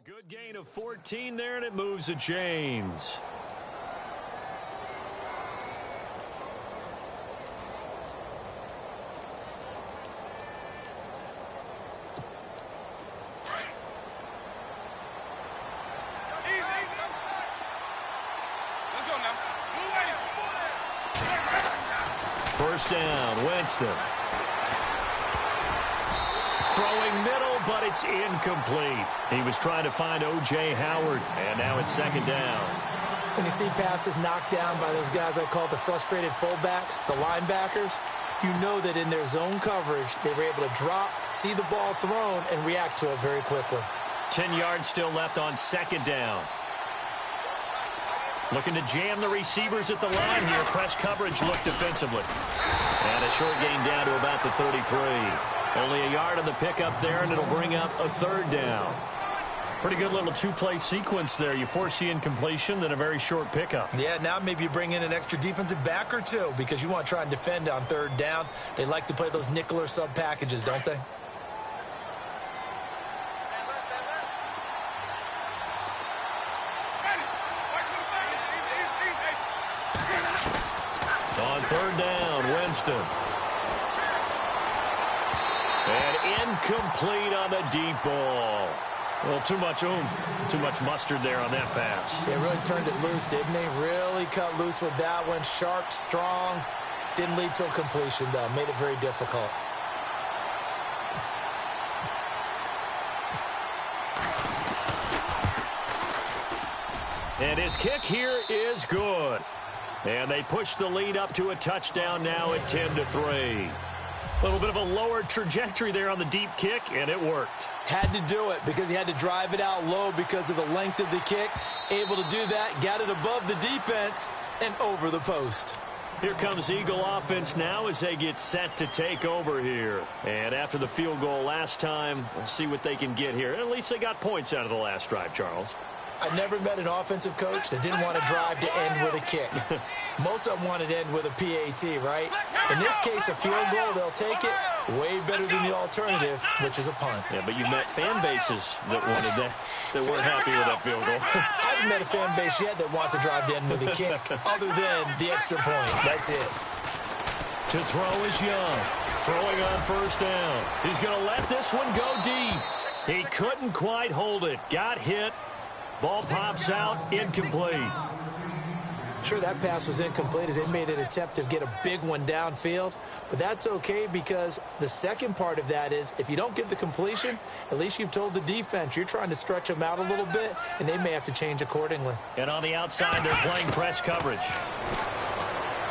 A good gain of 14 there, and it moves the chains. First down, Winston. Throwing middle, but it's incomplete. He was trying to find O.J. Howard, and now it's second down. When you see passes knocked down by those guys I call the frustrated fullbacks, the linebackers, you know that in their zone coverage, they were able to drop, see the ball thrown, and react to it very quickly. 10 yards still left on second down. Looking to jam the receivers at the line here. Press coverage look defensively. And a short gain down to about the 33. Only a yard on the pickup there, and it'll bring up a third down. Pretty good little two-play sequence there. You force the incompletion, then a very short pickup. Yeah, now maybe you bring in an extra defensive back or two because you want to try and defend on third down. They like to play those nickel or sub packages, don't they? On third down, Winston. And incomplete on the deep ball. Well, too much oomph, too much mustard there on that pass. Yeah, really turned it loose, didn't he? Really cut loose with that one. Sharp, strong. Didn't lead to a completion, though. Made it very difficult. And his kick here is good. And they push the lead up to a touchdown now at 10-3. A little bit of a lower trajectory there on the deep kick, and it worked. Had to do it because he had to drive it out low because of the length of the kick. Able to do that, got it above the defense, and over the post. Here comes Eagle offense now as they get set to take over here. And after the field goal last time, we'll see what they can get here. At least they got points out of the last drive, Charles. I've never met an offensive coach that didn't want to drive to end with a kick. Most of them wanted to end with a PAT, right? In this case, a field goal, they'll take it. Way better than the alternative, which is a punt. Yeah, but you've met fan bases that wanted that, that weren't happy with that field goal. I haven't met a fan base yet that wants to drive to end with a kick, other than the extra point. That's it. To throw is Young. Throwing on first down. He's going to let this one go deep. He couldn't quite hold it. Got hit. Ball pops out, incomplete. Sure, that pass was incomplete as they made an attempt to get a big one downfield. But that's okay because the second part of that is if you don't get the completion, at least you've told the defense you're trying to stretch them out a little bit, and they may have to change accordingly. And on the outside, they're playing press coverage.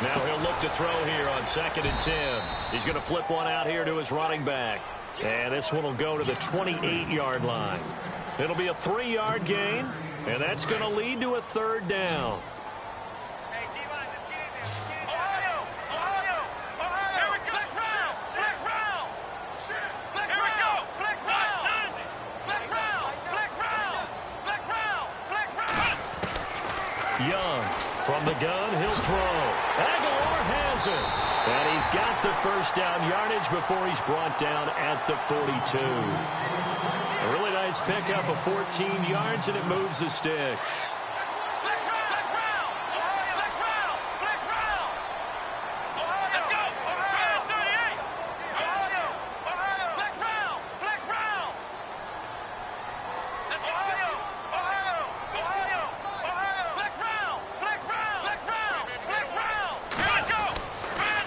Now he'll look to throw here on 2nd and 10. He's going to flip one out here to his running back. And this one will go to the 28-yard line. It'll be a 3-yard gain, and that's going to lead to a third down. Young from the gun, he'll throw. Aguilar has it. And he's got the first down yardage before he's brought down at the 42. A really nice pickup of 14 yards, and it moves the sticks.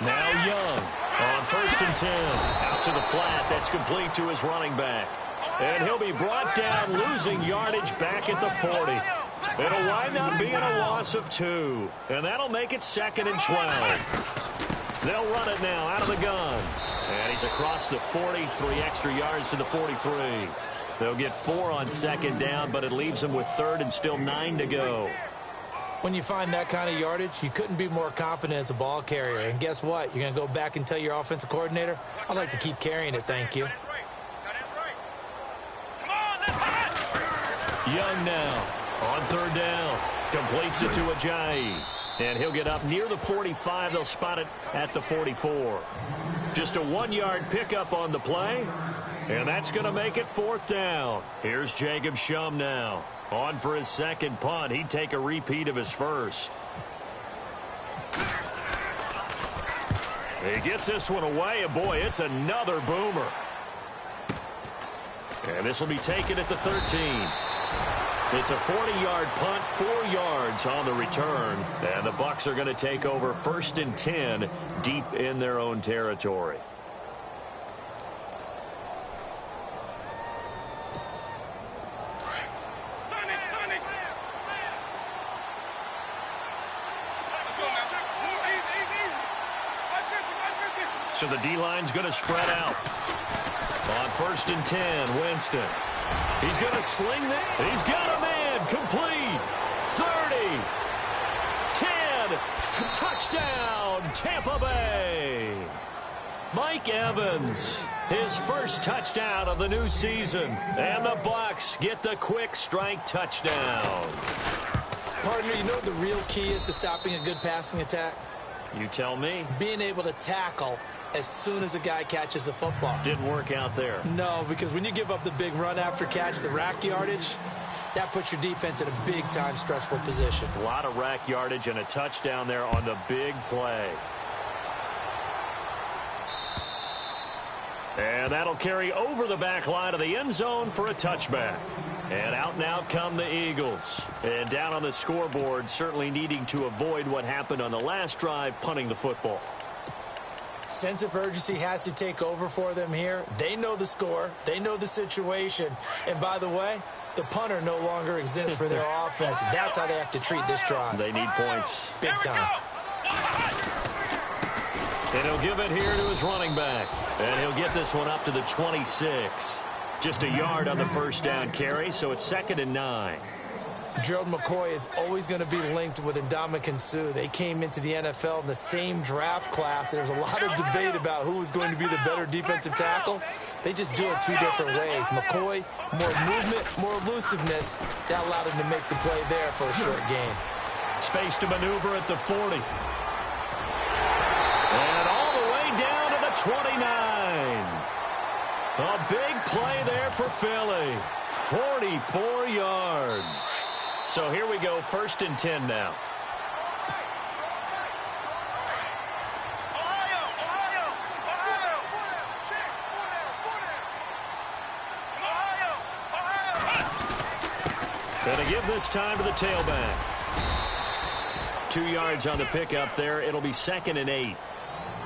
Now Young on 1st and 10. Out to the flat. That's complete to his running back. And he'll be brought down, losing yardage back at the 40. It'll wind up being a loss of 2. And that'll make it 2nd and 12. They'll run it now out of the gun. And he's across the 40, 3 extra yards to the 43. They'll get 4 on 2nd down, but it leaves them with 3rd and still 9 to go. When you find that kind of yardage, you couldn't be more confident as a ball carrier. And guess what? You're going to go back and tell your offensive coordinator, I'd like to keep carrying it, thank you. Young now on 3rd down. Completes it to Ajayi. And he'll get up near the 45. They'll spot it at the 44. Just a 1-yard pickup on the play. And that's going to make it 4th down. Here's Jacob Shum now. On for his second punt. He'd take a repeat of his first. He gets this one away, and boy, it's another boomer. And this will be taken at the 13. It's a 40-yard punt, 4 yards on the return. And the Bucs are going to take over 1st and 10 deep in their own territory. So the D-line's going to spread out. On 1st and 10, Winston. He's going to sling that. He's got a man. Complete. 30. 10. Touchdown, Tampa Bay. Mike Evans, his first touchdown of the new season. And the Bucs get the quick strike touchdown. Partner, you know what the real key is to stopping a good passing attack? You tell me. Being able to tackle as soon as a guy catches the football. Didn't work out there. No, because when you give up the big run after catch, the rack yardage, that puts your defense in a big-time stressful position. A lot of rack yardage and a touchdown there on the big play. And that'll carry over the back line of the end zone for a touchback. And out come the Eagles. And down on the scoreboard, certainly needing to avoid what happened on the last drive, punting the football. Sense of urgency has to take over for them here. They know the score. They know the situation. And by the way, the punter no longer exists for their offense. That's how they have to treat this drive. They need points. Big time. And he'll give it here to his running back. And he'll get this one up to the 26. Just a yard on the first down carry, so it's 2nd and 9. Gerald McCoy is always going to be linked with Ndamukong Suh. They came into the NFL in the same draft class. There's a lot of debate about who was going to be the better defensive tackle. They just do it 2 different ways. McCoy, more movement, more elusiveness. That allowed him to make the play there for a short gain. Space to maneuver at the 40. And all the way down to the 29. A big play there for Philly. 44 yards. So here we go, 1st and 10 now. Gonna give this time to the tailback. 2 yards on the pickup there. It'll be 2nd and 8.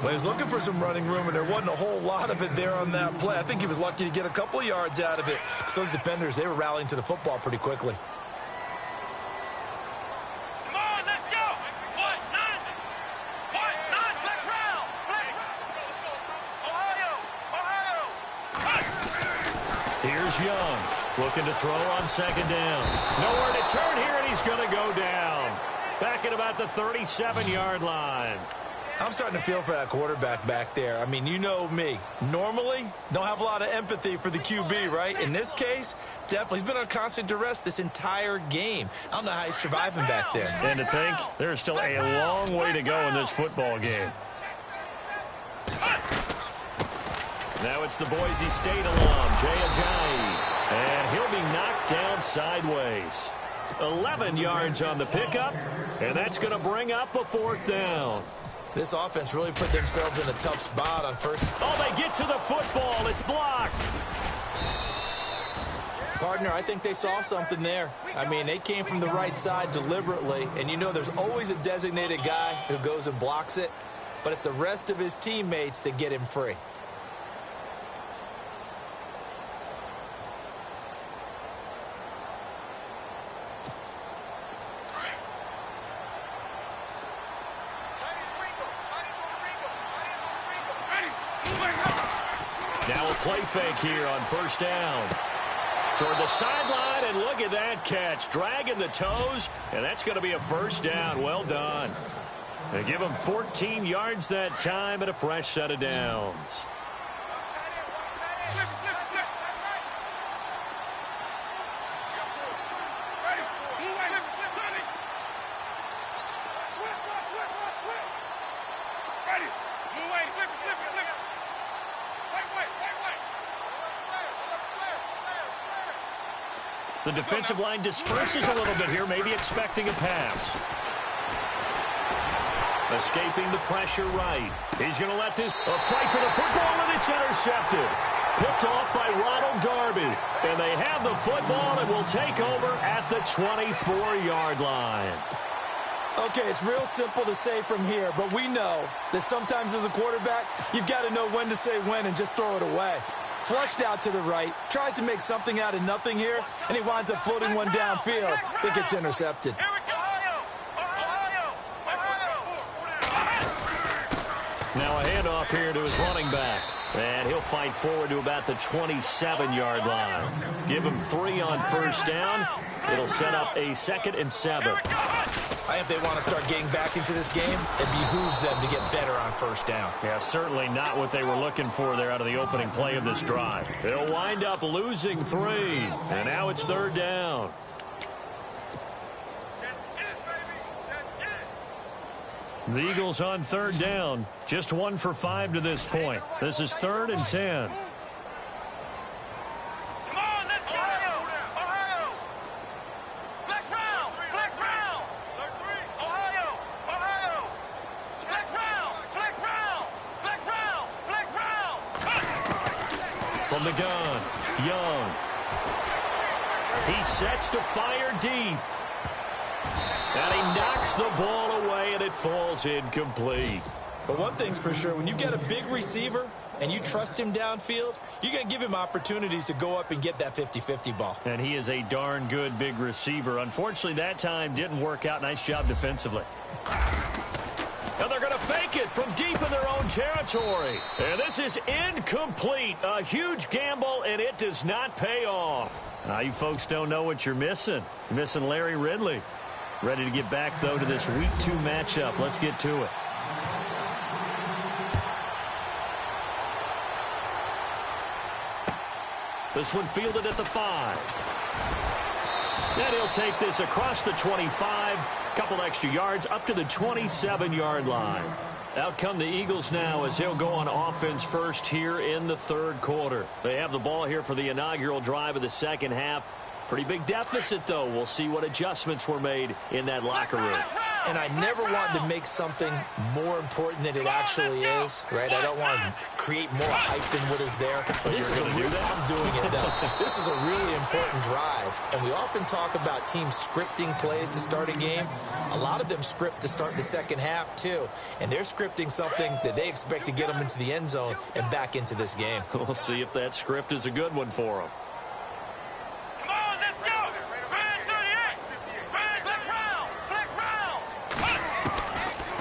Well, he was looking for some running room, and there wasn't a whole lot of it there on that play. I think he was lucky to get a couple of yards out of it. So those defenders, they were rallying to the football pretty quickly. Come on, let's go. What? Nine. Black round. Ohio. Here's Young. Looking to throw on 2nd down. Nowhere to turn here, and he's going to go down. Back at about the 37-yard line. I'm starting to feel for that quarterback back there. I mean, you know me. Normally, don't have a lot of empathy for the QB, right? In this case, definitely. He's been on constant duress this entire game. I don't know how he's surviving back there. And to think, there's still a long way to go in this football game. Now it's the Boise State alum, Jay Ajayi. And he'll be knocked down sideways. 11 yards on the pickup, and that's going to bring up a 4th down. This offense really put themselves in a tough spot on first. Oh, they get to the football. It's blocked. Partner, I think they saw something there. I mean, they came from the right side deliberately, and you know there's always a designated guy who goes and blocks it, but it's the rest of his teammates that get him free. Now a play fake here on 1st down. Toward the sideline, and look at that catch. Dragging the toes, and that's going to be a 1st down. Well done. They give him 14 yards that time and a fresh set of downs. The defensive line disperses a little bit here, maybe expecting a pass. Escaping the pressure right. He's going to let this fight for the football, and it's intercepted. Picked off by Ronald Darby. And they have the football and will take over at the 24-yard line. Okay, it's real simple to say from here, but we know that sometimes as a quarterback, you've got to know when to say when and just throw it away. Flushed out to the right, tries to make something out of nothing here, and he winds up floating one downfield that gets intercepted. Now a handoff here to his running back. And he'll fight forward to about the 27-yard line. Give him 3 on first down. It'll set up a 2nd and 7. If they want to start getting back into this game, it behooves them to get better on first down. Yeah, certainly not what they were looking for there out of the opening play of this drive. They'll wind up losing 3. And now it's 3rd down. The Eagles on 3rd down. Just 1 for 5 to this point. This is 3rd and 10. From the gun, Young. He sets to fire deep. And he knocks the ball away, and it falls incomplete. But one thing's for sure, when you get a big receiver and you trust him downfield, you're going to give him opportunities to go up and get that 50-50 ball. And he is a darn good big receiver. Unfortunately, that time didn't work out. Nice job defensively. And they're going to fake it from deep in their own territory. And this is incomplete. A huge gamble, and it does not pay off. Now, you folks don't know what you're missing. You're missing Larry Ridley. Ready to get back, though, to this Week 2 matchup. Let's get to it. This one fielded at the 5. And he'll take this across the 25. Couple extra yards up to the 27-yard line. Out come the Eagles now as he'll go on offense first here in the 3rd quarter. They have the ball here for the inaugural drive of the 2nd half. Pretty big deficit, though. We'll see what adjustments were made in that locker room. And I never want to make something more important than it actually is, right? I don't want to create more hype than what is there. This is I'm doing it, though. This is a really important drive. And we often talk about teams scripting plays to start a game. A lot of them script to start the 2nd half, too. And they're scripting something that they expect to get them into the end zone and back into this game. We'll see if that script is a good one for them.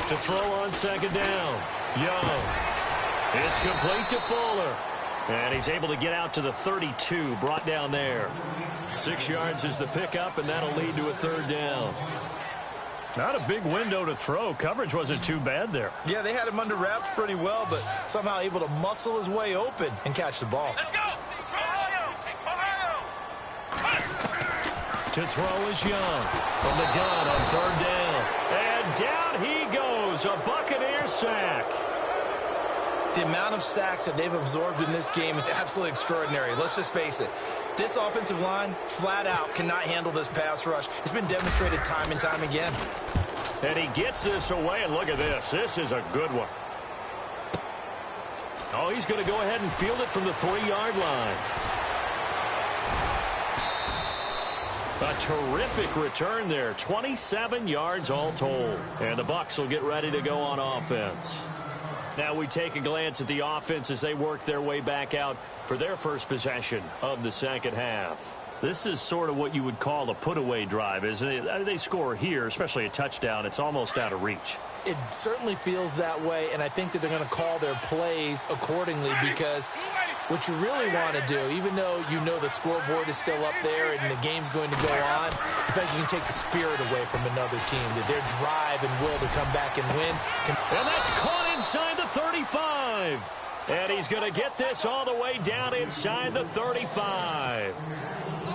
To throw on 2nd down. Young. It's complete to Fuller. And he's able to get out to the 32, brought down there. 6 yards is the pickup, and that'll lead to a 3rd down. Not a big window to throw. Coverage wasn't too bad there. Yeah, they had him under wraps pretty well, but somehow able to muscle his way open and catch the ball. Let's go! To throw is Young. From the gun on 3rd down. And down he goes. A Buccaneer sack. The amount of sacks that they've absorbed in this game is absolutely extraordinary. Let's just face it. This offensive line, flat out, cannot handle this pass rush. It's been demonstrated time and time again. And he gets this away, and look at this. This is a good one. Oh, he's going to go ahead and field it from the 3-yard line. A terrific return there. 27 yards all told. And the Bucs will get ready to go on offense. Now we take a glance at the offense as they work their way back out for their first possession of the 2nd half. This is sort of what you would call a put-away drive, isn't it? They score here, especially a touchdown. It's almost out of reach. It certainly feels that way, and I think that they're going to call their plays accordingly because what you really want to do, even though you know the scoreboard is still up there and the game's going to go on, in fact, you can take the spirit away from another team, that their drive and will to come back and win. And that's caught inside the 35. And he's going to get this all the way down inside the 35.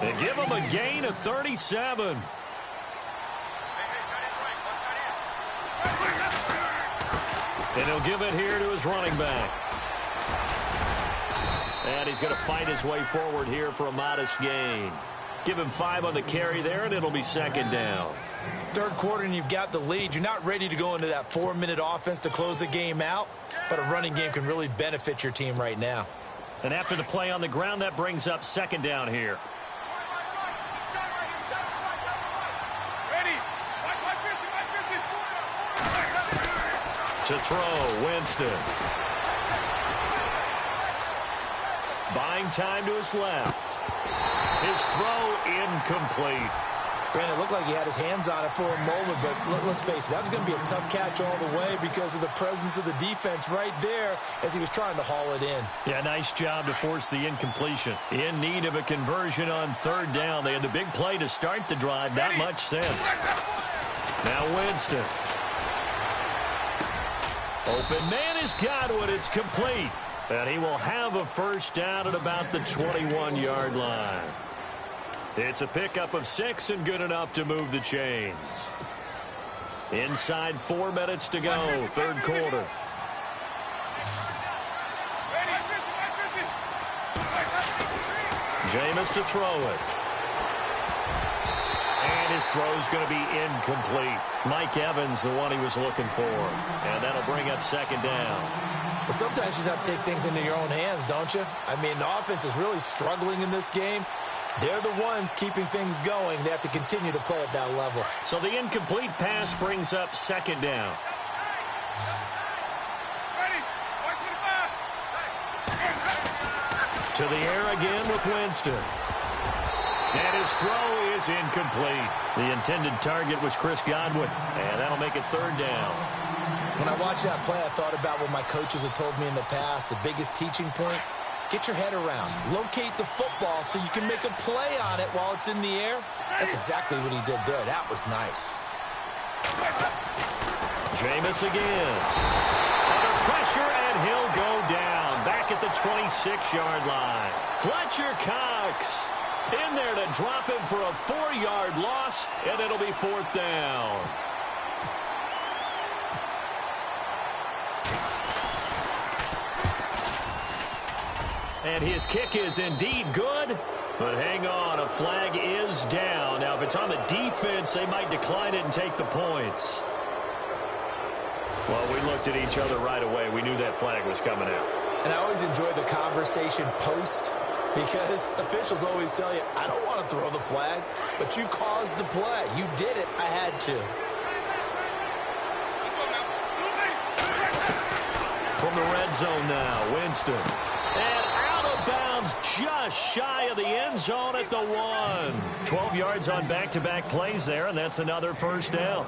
And give him a gain of 37. And he'll give it here to his running back. And he's going to fight his way forward here for a modest gain. Give him 5 on the carry there, and it'll be second down. Third quarter and you've got the lead. You're not ready to go into that 4-minute offense to close the game out, but a running game can really benefit your team right now. And after the play on the ground, that brings up second down here. To throw, Winston. Buying time to his left. His throw incomplete. Brandon, it looked like he had his hands on it for a moment, but let's face it, that was going to be a tough catch all the way because of the presence of the defense right there as he was trying to haul it in. Yeah, nice job to force the incompletion. In need of a conversion on third down. They had the big play to start the drive. Not much sense. Now Winston. Open man is Godwin. It's complete. And he will have a first down at about the 21-yard line. It's a pickup of 6 and good enough to move the chains. Inside 4 minutes to go, third quarter. Jameis to throw it. And his throw's going to be incomplete. Mike Evans, the one he was looking for. And that'll bring up second down. Well, sometimes you just have to take things into your own hands, don't you? I mean, the offense is really struggling in this game. They're the ones keeping things going. They have to continue to play at that level. So the incomplete pass brings up second down. To the air again with Winston. And his throw is incomplete. The intended target was Chris Godwin. And that'll make it third down. When I watched that play, I thought about what my coaches had told me in the past. The biggest teaching point, get your head around. Locate the football so you can make a play on it while it's in the air. That's exactly what he did there. That was nice. Jameis again. Under pressure, and he'll go down. Back at the 26-yard line. Fletcher Cox in there to drop him for a 4-yard loss, and it'll be fourth down. And his kick is indeed good. But hang on, a flag is down. Now, if it's on the defense, they might decline it and take the points. Well, we looked at each other right away. We knew that flag was coming out. And I always enjoy the conversation post because officials always tell you, I don't want to throw the flag, but you caused the play. You did it. I had to. From the red zone now, Winston. And out of bounds just shy of the end zone at the 1. 12 yards on back-to-back plays there, and that's another first down.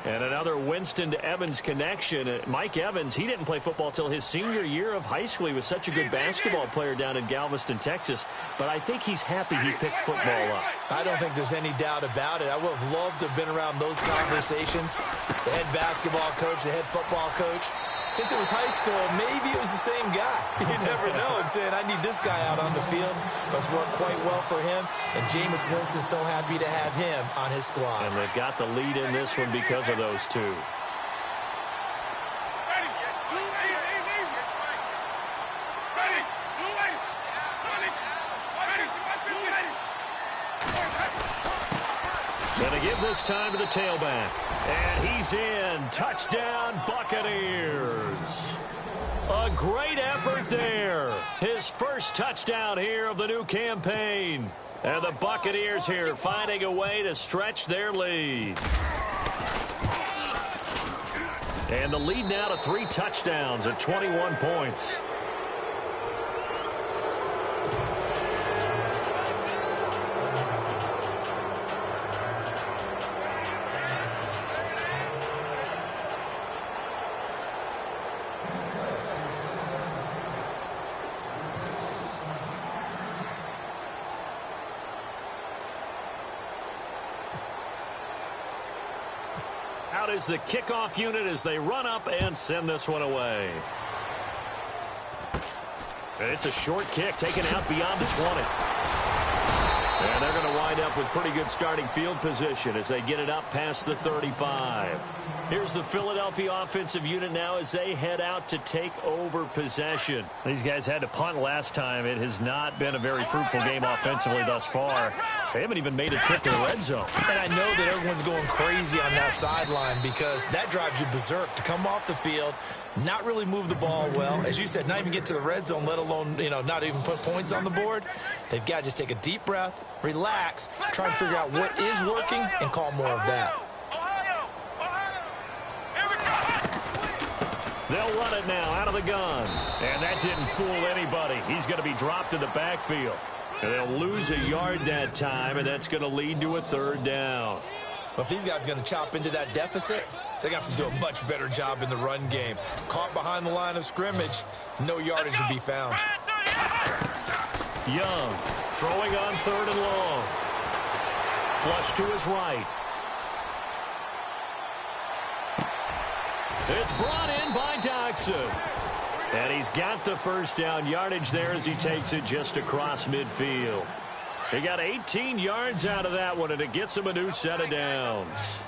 And another Winston to Evans connection. Mike Evans, he didn't play football till his senior year of high school. He was such a good basketball player down in Galveston, Texas. But I think he's happy he picked football up. I don't think there's any doubt about it. I would have loved to have been around those conversations. The head basketball coach, the head football coach. Since it was high school, maybe it was the same guy. You never know. And saying, I need this guy out on the field. But it's worked quite well for him. And Jameis Winston's so happy to have him on his squad. And they've got the lead in this one because of those two. Going to give this time to the tailback. And he's in. Touchdown, Buccaneers. A great effort there. His first touchdown here of the new campaign. And the Buccaneers here finding a way to stretch their lead. And the lead now to 3 touchdowns at 21 points. Out is the kickoff unit as they run up and send this one away. And it's a short kick taken out beyond the 20. And they're going to wind up with pretty good starting field position as they get it up past the 35. Here's the Philadelphia offensive unit now as they head out to take over possession. These guys had to punt last time. It has not been a very fruitful game offensively thus far. They haven't even made a trip to the red zone. And I know that everyone's going crazy on that sideline because that drives you berserk to come off the field, not really move the ball well. As you said, not even get to the red zone, let alone, not even put points on the board. They've got to just take a deep breath, relax, try and figure out what is working, and call more of that. They'll run it now out of the gun. And that didn't fool anybody. He's going to be dropped in the backfield. And they'll lose a yard that time, and that's going to lead to a third down. But if these guys are going to chop into that deficit, they're going to have to do a much better job in the run game. Caught behind the line of scrimmage, no yardage to be found. Young throwing on third and long. Flush to his right. It's brought in by Dodson. And he's got the first down yardage there as he takes it just across midfield. He got 18 yards out of that one, and it gets him a new set of downs.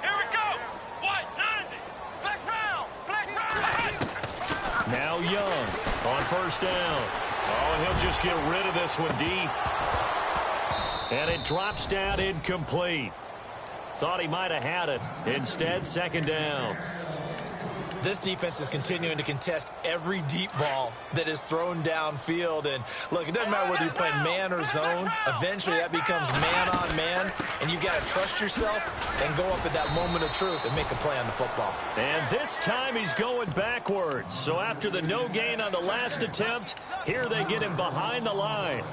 Here we go. White 90. Flex round. Flex round. Now Young on first down. Oh, and he'll just get rid of this one deep. And it drops down incomplete. Thought he might have had it. Instead, second down. This defense is continuing to contest every deep ball that is thrown downfield. And, look, it doesn't matter whether you're playing man or zone. Eventually, that becomes man on man. And you've got to trust yourself and go up at that moment of truth and make a play on the football. And this time he's going backwards. So after the no gain on the last attempt, here they get him behind the line.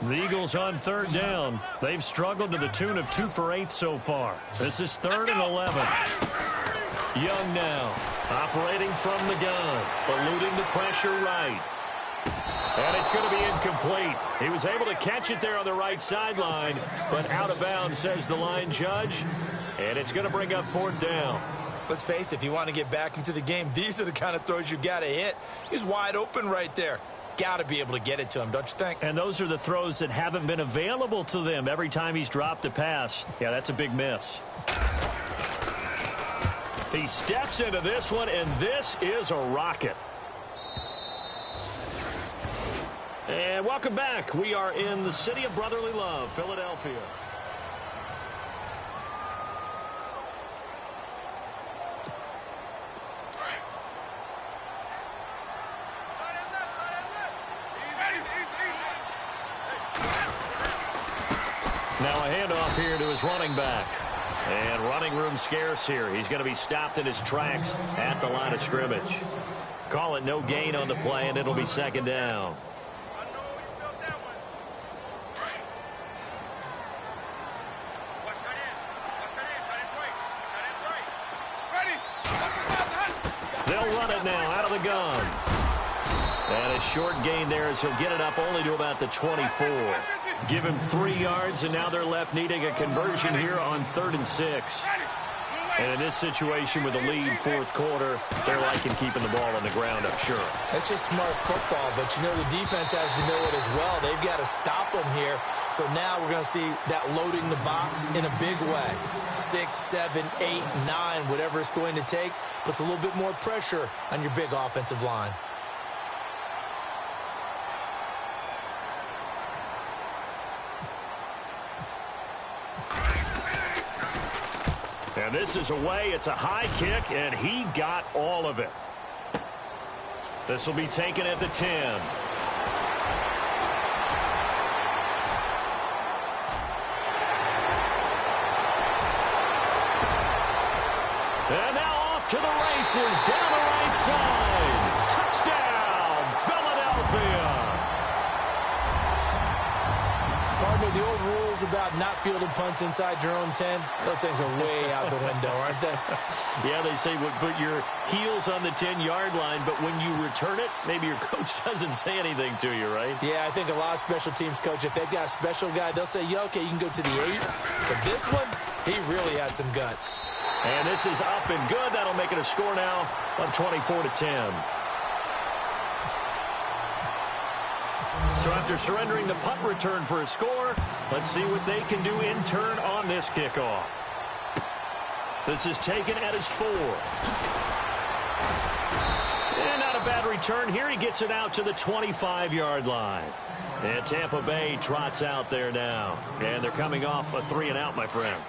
The Eagles on third down. They've struggled to the tune of 2 for 8 so far. This is 3rd and 11. Young now, operating from the gun, eluding the pressure right. And it's going to be incomplete. He was able to catch it there on the right sideline, but out of bounds, says the line judge. And it's going to bring up 4th down. Let's face it, if you want to get back into the game, these are the kind of throws you got to hit. He's wide open right there. Got to be able to get it to him, don't you think? And those are the throws that haven't been available to them every time he's dropped a pass. Yeah, that's a big miss. He steps into this one, and this is a rocket. And welcome back. We are in the city of brotherly love, Philadelphia. Now a handoff here to his running back. And running room scarce here. He's going to be stopped in his tracks at the line of scrimmage. Call it no gain on the play, and it'll be second down. They'll run it now out of the gun. And a short gain there as he'll get it up only to about the 24. Give him 3 yards, and now they're left needing a conversion here on 3rd and 6. And in this situation with a lead 4th quarter, they're liking keeping the ball on the ground, I'm sure. That's just smart football, but the defense has to know it as well. They've got to stop them here. So now we're going to see that loading the box in a big way. 6, 7, 8, 9, whatever it's going to take, puts a little bit more pressure on your big offensive line. And this is away. It's a high kick, and he got all of it. This will be taken at the 10. And now off to the races down the right side. Touchdown, Philadelphia. Partner, the old rules about not fielding punts inside your own 10, those things are way out the window, aren't they? Yeah, they say put your heels on the 10-yard line, but when you return it, maybe your coach doesn't say anything to you, right? Yeah, I think a lot of special teams coach, if they've got a special guy, they'll say, yeah, okay, you can go to the 8. But this one, he really had some guts. And this is up and good. That'll make it a score now of 24-10. So after surrendering the punt return for a score, let's see what they can do in turn on this kickoff. This is taken at his 4. And out of a bad return here. He gets it out to the 25-yard line. And Tampa Bay trots out there now. And they're coming off a 3-and-out, my friend.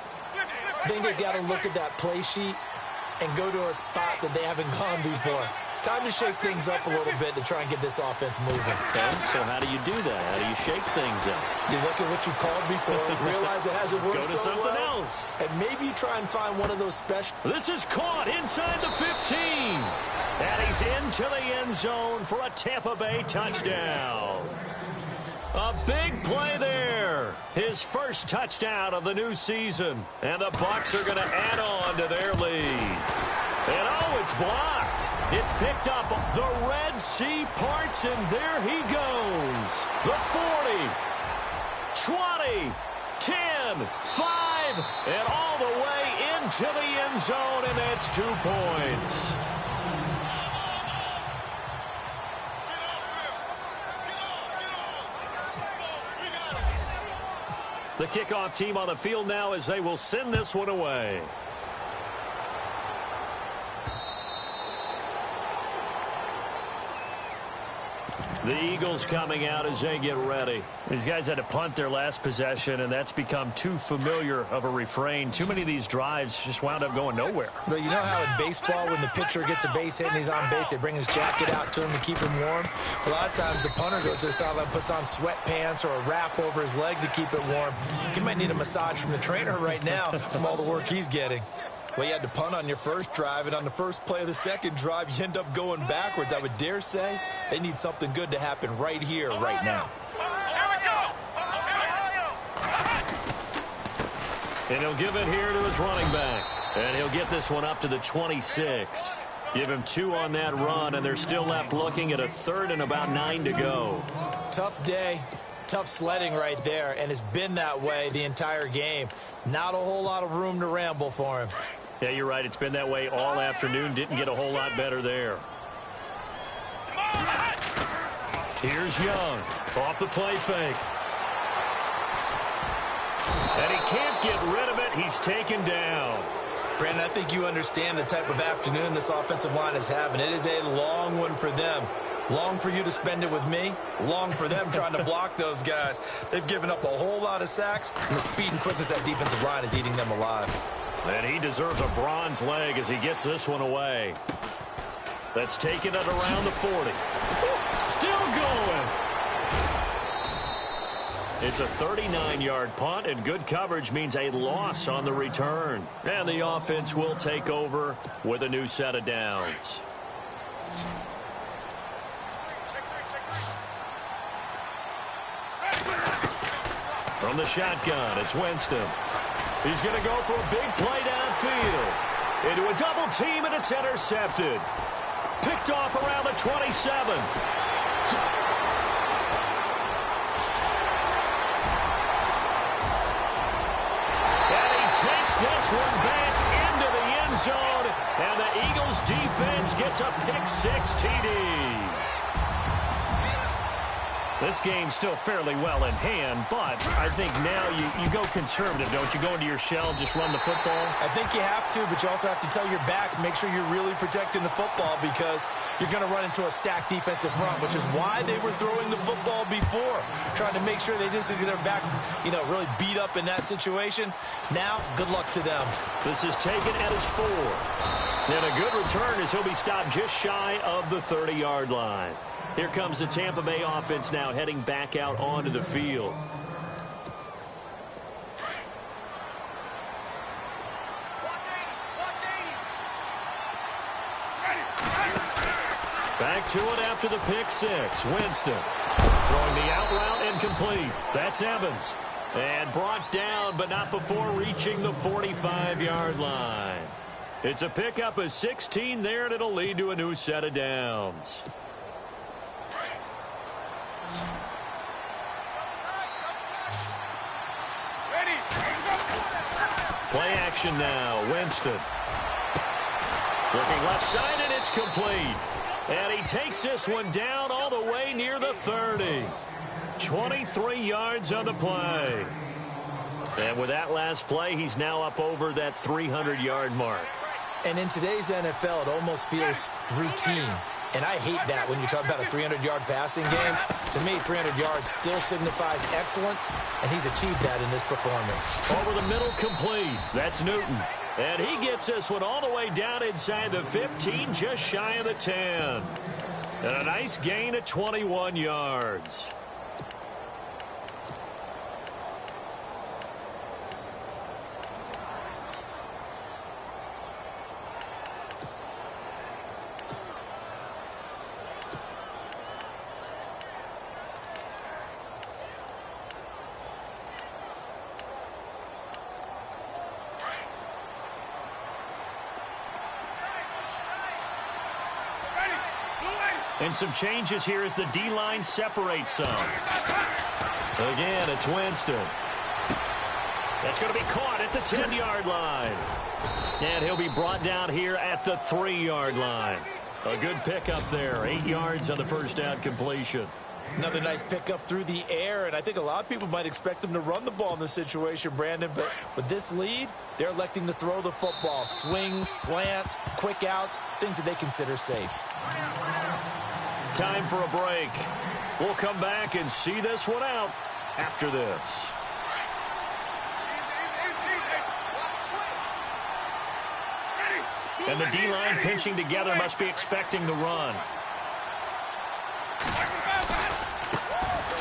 I think they've got to look at that play sheet and go to a spot that they haven't gone before. Time to shake things up a little bit to try and get this offense moving. Okay, so how do you do that? How do you shake things up? You look at what you've called before, realize it hasn't worked Go to so something well, else. and maybe you try and find one of those special. This is caught inside the 15. And he's into the end zone for a Tampa Bay touchdown. A big play there. His first touchdown of the new season. And the Bucs are going to add on to their lead. And oh, it's blocked. It's picked up. The Red Sea parts, and there he goes. The 40, 20, 10, 5, and all the way into the end zone, and that's 2 points. The kickoff team on the field now as they will send this one away. The Eagles coming out as they get ready. These guys had to punt their last possession, and that's become too familiar of a refrain. Too many of these drives just wound up going nowhere. But you know how in baseball, when the pitcher gets a base hit and he's on base, they bring his jacket out to him to keep him warm? A lot of times the punter goes to the sideline, puts on sweatpants or a wrap over his leg to keep it warm. He might need a massage from the trainer right now from all the work he's getting. Well, you had to punt on your first drive, and on the first play of the second drive, you end up going backwards. I would dare say they need something good to happen right here, right now. And he'll give it here to his running back. And he'll get this one up to the 26. Give him 2 on that run, and they're still left looking at a 3rd and about 9 to go. Tough day. Tough sledding right there, and it's been that way the entire game. Not a whole lot of room to ramble for him. Yeah, you're right. It's been that way all afternoon. Didn't get a whole lot better there. Here's Young. Off the play fake. And he can't get rid of it. He's taken down. Brandon, I think you understand the type of afternoon this offensive line is having. It is a long one for them. Long for you to spend it with me. Long for them trying to block those guys. They've given up a whole lot of sacks, and the speed and quickness of that defensive line is eating them alive. And he deserves a bronze leg as he gets this one away. That's taken it around the 40. Still going. It's a 39-yard punt, and good coverage means a loss on the return. And the offense will take over with a new set of downs. From the shotgun, it's Winston. He's going to go for a big play downfield. Into a double team, and it's intercepted. Picked off around the 27. And he takes this one back into the end zone, and the Eagles defense gets a pick-6 TD. This game's still fairly well in hand, but I think now you go conservative, don't you? Go into your shell, just run the football? I think you have to, but you also have to tell your backs, make sure you're really protecting the football because you're going to run into a stacked defensive front, which is why they were throwing the football before, trying to make sure they just get their backs, really beat up in that situation. Now, good luck to them. This is taken at his 4. And a good return as he'll be stopped just shy of the 30-yard line. Here comes the Tampa Bay offense now heading back out onto the field. Back to it after the pick-6. Winston throwing the out route incomplete. That's Evans. And brought down, but not before reaching the 45-yard line. It's a pickup of 16 there, and it'll lead to a new set of downs. Play action now. Winston. Looking left side, and it's complete. And he takes this one down all the way near the 30. 23 yards on the play. And with that last play, he's now up over that 300-yard mark. And in today's NFL, it almost feels routine. And I hate that when you talk about a 300-yard passing game. To me, 300 yards still signifies excellence, and he's achieved that in this performance. Over the middle, complete. That's Newton. And he gets this one all the way down inside the 15, just shy of the 10. And a nice gain of 21 yards. And some changes here as the D-line separates some. Again, it's Winston. That's going to be caught at the 10-yard line. And he'll be brought down here at the 3-yard line. A good pickup there. 8 yards on the first down completion. Another nice pickup through the air, and I think a lot of people might expect them to run the ball in this situation, Brandon, but with this lead, they're electing to throw the football. Swings, slants, quick outs, things that they consider safe. Time for a break. We'll come back and see this one out after this. And the D-line pinching together must be expecting the run.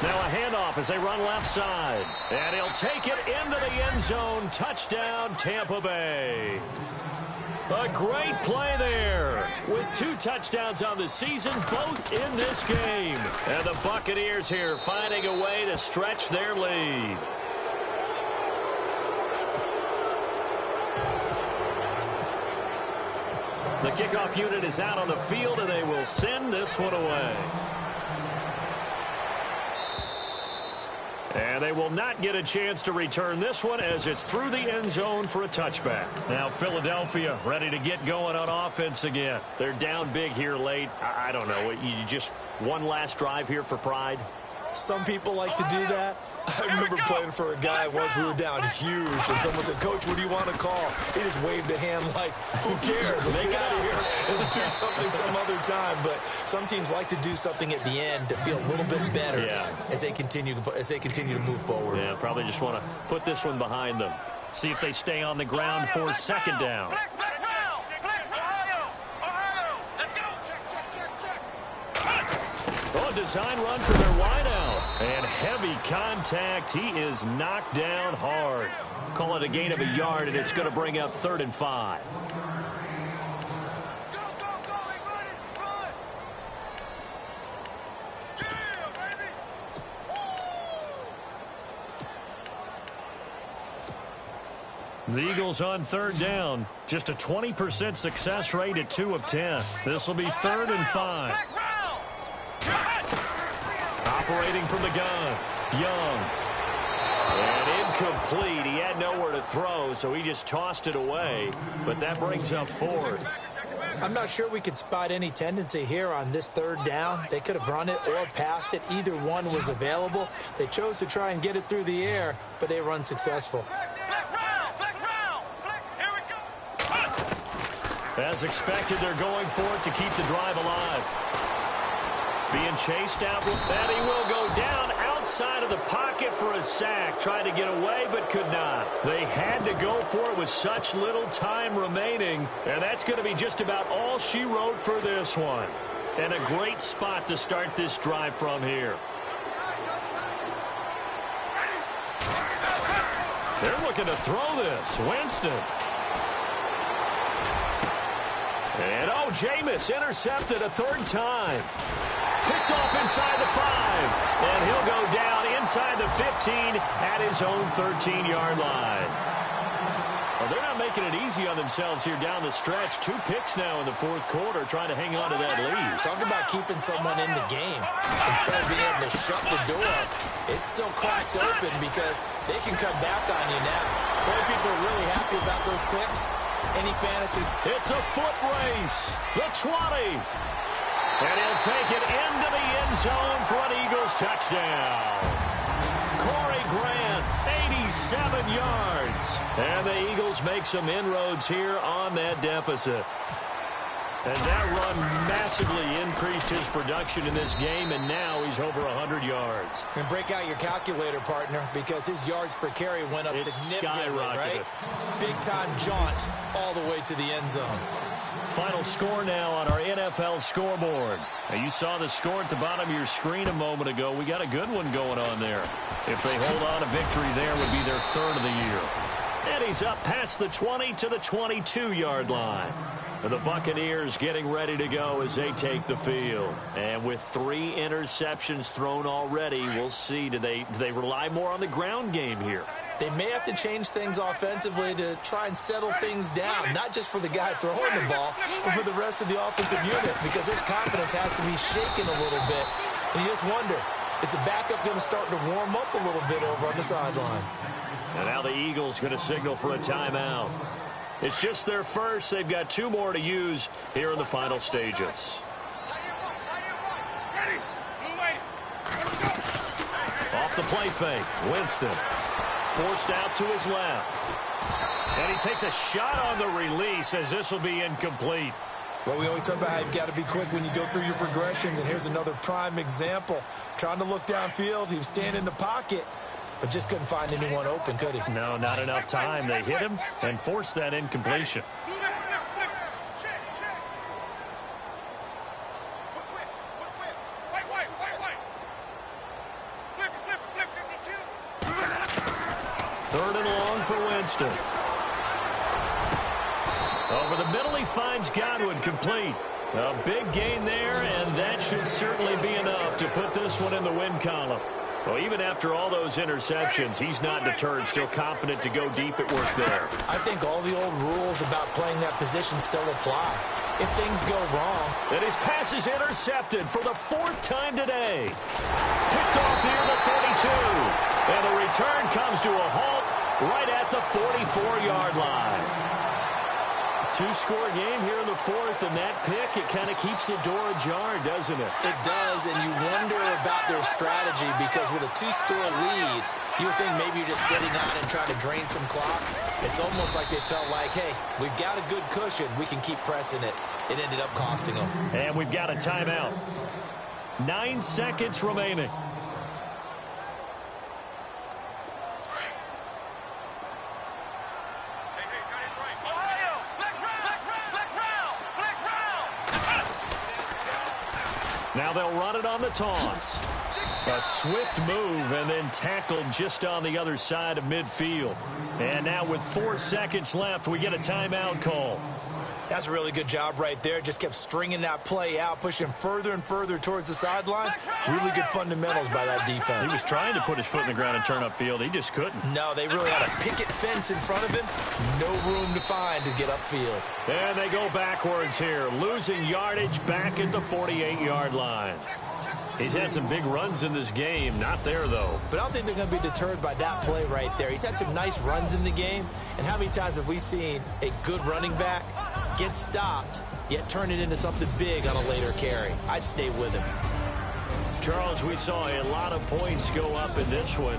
Now a handoff as they run left side. And he'll take it into the end zone. Touchdown, Tampa Bay. A great play there with 2 touchdowns on the season, both in this game. And the Buccaneers here finding a way to stretch their lead. The kickoff unit is out on the field, and they will send this one away. And they will not get a chance to return this one as it's through the end zone for a touchback. Now Philadelphia ready to get going on offense again. They're down big here late. I don't know. You just one last drive here for pride? Some people like to do that. I remember playing for a guy once. We were down huge, and someone said, "Coach, what do you want to call?" He just waved a hand like, "Who cares? Let's get out of here and do something some other time." But some teams like to do something at the end to feel a little bit better as they continue to move forward. Yeah, probably just want to put this one behind them. See if they stay on the ground for second down. Oh, design run for their wideout. And heavy contact. He is knocked down hard. Call it a gain of a yard, and it's going to bring up 3rd and 5. The Eagles on 3rd down. Just a 20% success rate at 2 of 10. This will be 3rd and 5. Operating from the gun, Young. And incomplete. He had nowhere to throw, so he just tossed it away. But that brings up 4th. I'm not sure we could spot any tendency here on this 3rd down. They could have run it or passed it. Either one was available. They chose to try and get it through the air, but they were unsuccessful. As expected, they're going for it to keep the drive alive. Being chased out, and he will go down outside of the pocket for a sack. Tried to get away, but could not. They had to go for it with such little time remaining, and that's going to be just about all she wrote for this one. And a great spot to start this drive from here. They're looking to throw this. Winston. And, oh, Jameis intercepted a 3rd time. Picked off inside the 5. And he'll go down inside the 15 at his own 13-yard line. Well, they're not making it easy on themselves here down the stretch. 2 picks now in the 4th quarter, trying to hang on to that lead. Talk about keeping someone in the game. Instead of being able to shut the door, it's still cracked open because they can come back on you now. Boy, people are really happy about those picks. Any fantasy? It's a foot race. The 20. And he'll take it into the end zone for an Eagles touchdown. Corey Grant, 87 yards. And the Eagles make some inroads here on that deficit. And that run massively increased his production in this game, and now he's over 100 yards. And break out your calculator, partner, because his yards per carry went up significantly, right? Big-time jaunt all the way to the end zone. Final score now on our NFL scoreboard. Now, you saw the score at the bottom of your screen a moment ago. We got a good one going on there. If they hold on, a victory there would be their third of the year. And he's up past the 20 to the 22-yard line. The Buccaneers getting ready to go as they take the field. And with 3 interceptions thrown already, we'll see. Do they rely more on the ground game here? They may have to change things offensively to try and settle things down, not just for the guy throwing the ball, but for the rest of the offensive unit, because his confidence has to be shaken a little bit. And you just wonder, is the backup going to start to warm up a little bit over on the sideline? And now the Eagles going to signal for a timeout. It's just their first. They've got 2 more to use here in the final stages. Off the play fake, Winston. Forced out to his left. And he takes a shot on the release as this will be incomplete. Well, we always talk about how you've got to be quick when you go through your progressions, and here's another prime example. Trying to look downfield, he was standing in the pocket, but just couldn't find anyone open, could he? No, not enough time. They hit him and forced that incompletion. Third and long for Winston. Over the middle, he finds Godwin, complete. A big gain there, and that should certainly be enough to put this one in the win column. Well, even after all those interceptions, he's not deterred, still confident to go deep at work there. I think all the old rules about playing that position still apply. If things go wrong. And his pass is intercepted for the 4th time today. Picked off near the 42. And the return comes to a halt right at the 44-yard line. 2-score game here in the 4th, and that pick, it kind of keeps the door ajar, doesn't it? It does, and you wonder about their strategy, because with a 2-score lead, you would think maybe you're just sitting on and trying to drain some clock. It's almost like they felt like, hey, we've got a good cushion. We can keep pressing it. It ended up costing them. And we've got a timeout. 9 seconds remaining. Now they'll run it on the toss. A swift move and then tackled just on the other side of midfield. And now with 4 seconds left, we get a timeout call. That's a really good job right there. Just kept stringing that play out, pushing further and further towards the sideline. Really good fundamentals by that defense. He was trying to put his foot in the ground and turn upfield. He just couldn't. No, they really had a picket fence in front of him. No room to find to get upfield. And they go backwards here, losing yardage back at the 48-yard line. He's had some big runs in this game. Not there, though. But I don't think they're going to be deterred by that play right there. He's had some nice runs in the game. And how many times have we seen a good running back get stopped, yet turn it into something big on a later carry? I'd stay with him. Charles, we saw a lot of points go up in this one.